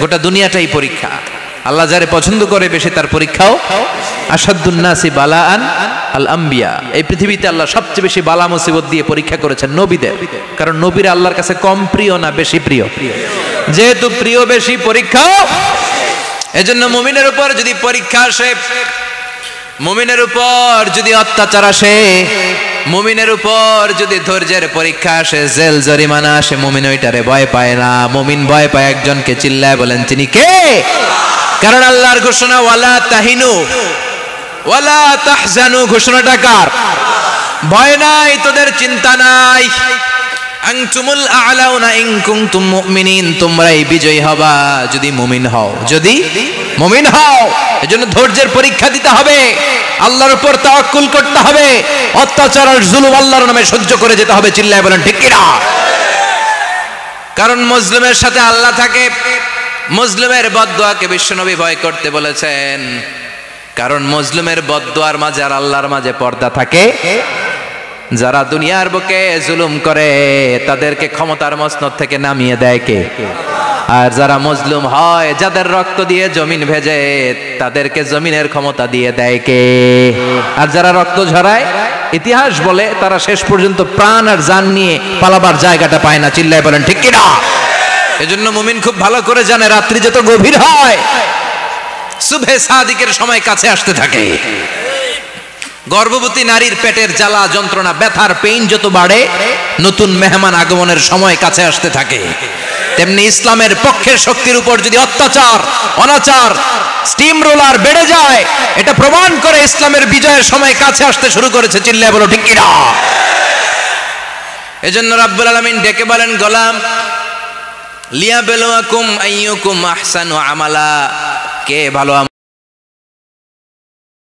গোটা দুনিয়াটাই পরীক্ষা। আল্লাহ যারে পছন্দ করে বেশি তার পরীক্ষাও। আসাদুন নাসি বালাআন আল আম্বিয়া, এই পৃথিবীতে আল্লাহ সবচেয়ে বেশি বালা মুসিবত দিয়ে পরীক্ষা করেছেন নবীদের, কারণ নবীরা আল্লাহর কাছে কম প্রিয় না বেশি প্রিয়? যেহেতু প্রিয় বেশি, পরীক্ষাও। এজন্য মুমিনের উপর যদি পরীক্ষা আসে, মুমিনের উপর যদি অত্যাচার আসে, মুমিনের উপর যদি ধৈর্যের পরীক্ষা আসে, জেল জরিমানা আসে, মুমিন ওইটারে ভয় পায় না। মুমিন ভয় পায় একজনকে, চিল্লায় বলেন তিনি কে? কারণ আল্লাহর ঘোষণা ওয়ালা তাহিনু ওয়ালা তাহজানু, ঘোষণাটা কার? ভয় নাই, তোদের চিন্তা নাই। আনতুমুল আ'লাউনা ইন কুনতুম মুমিনিন, তোমরাই বিজয়ী হবা যদি মুমিন হও, যদি মুমিন হও। এজন্য ধৈর্যের পরীক্ষা দিতে হবে, আল্লাহর উপর তাওয়াক্কুল করতে হবে, অত্যাচার আর জুলুম আল্লাহর নামে সহ্য করে যেতে হবে। চিল্লায় বলেন ঠিক কিনা? কারণ মুসলিমের সাথে আল্লাহ থাকে। মুসলিমের বদদুয়াকে বিশ্বনবী ভয় করতে বলেছেন, কারণ মুসলিমের বদদুয়ার মাঝে আর আল্লাহর মাঝে পর্দা থাকে। যারা দুনিয়ার বুকে জুলুম করে তাদেরকে ক্ষমতার মসনদ থেকে নামিয়ে দেয় কে? আর যারা মজলুম হয়, যাদের রক্ত দিয়ে জমিন ভেজে, তাদেরকে জমিনের ক্ষমতা দিয়ে দেয় কে? আর যারা রক্ত ঝরায়, ইতিহাস বলে তারা শেষ পর্যন্ত প্রাণ আর জান নিয়ে পালাবার জায়গাটা পায় না। চিল্লায় বলেন ঠিক কিনা? এজন্য মুমিন খুব ভালো করে জানে, রাত্রি যত গভীর হয়, সুবহে সাদিকের সময় কাছে আসতে থাকে। গর্ভবতী নারীর পেটের জ্বালা যন্ত্রণা, ব্যথার পেইন যত বাড়ে, নতুন মেহমান আগমনের সময় কাছে আসতে থাকে। তেমনি ইসলামের পক্ষের শক্তির উপর যদি অত্যাচার, অনাচার, স্টিম রোলার বেড়ে যায়, এটা প্রমাণ করে ইসলামের বিজয়ের সময় কাছে আসতে শুরু করেছে। চিল্লায় বলো ঠিক কিনা? এজন্য রাব্বুল আলামিন ডেকে বলেন, গোলাম লিয়াবলুয়াকুম আইয়ুকুম আহসানু আমালা, কে ভালো